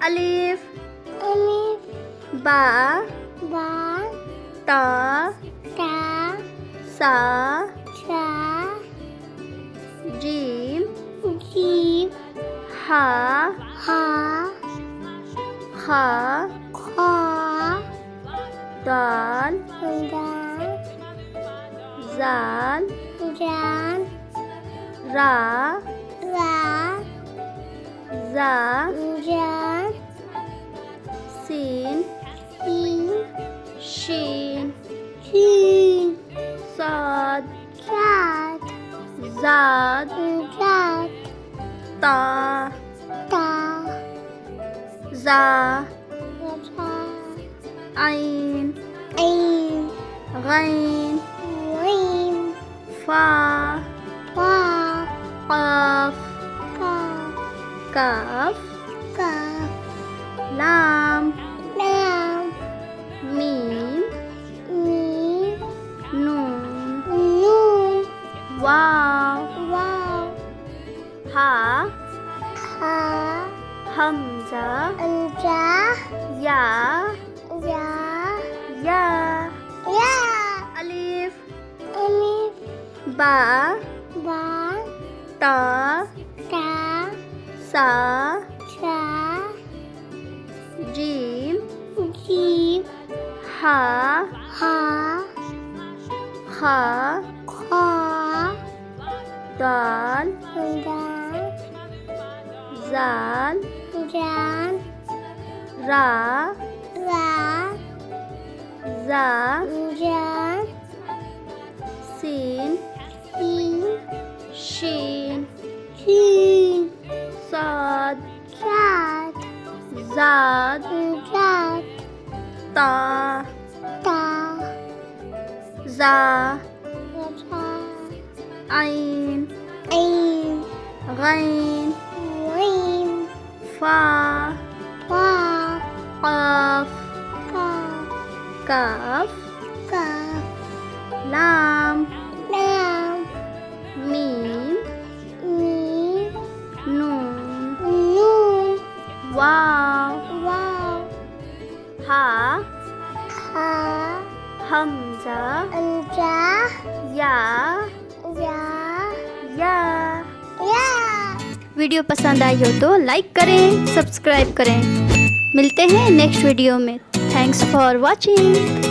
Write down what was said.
अलिफ अलिफ बा बा ता ता सा सा जीम जीम हा हा खा खा दाल दाल जाल जान रा रा जा जान सीन सीन शीन शीन साद सात जाद जात ता ता जा जा आइन ऐन गैन वैन फा फा काफ काफ काफ काफ लाम लाम मीम मीम नून नून वाव वाव हा हा हमजा अंजा या या या या अलिफ अलिफ बा बा ता ता सा सा जीम जीम हा हा खा खा दाल दाल जाल जान रा रा जा जान सीन सीन शीन शीन साद सात जाद जात ता ता जा जा आइन ऐन गैन वैन फा फा काफ काफ काफ काफ लाम लाम मीम मीम नून नून वाव वाव हा हा हमजा अंजा या या या या वीडियो पसंद आई हो तो लाइक करें, सब्सक्राइब करें। मिलते हैं नेक्स्ट वीडियो में। Thanks for watching.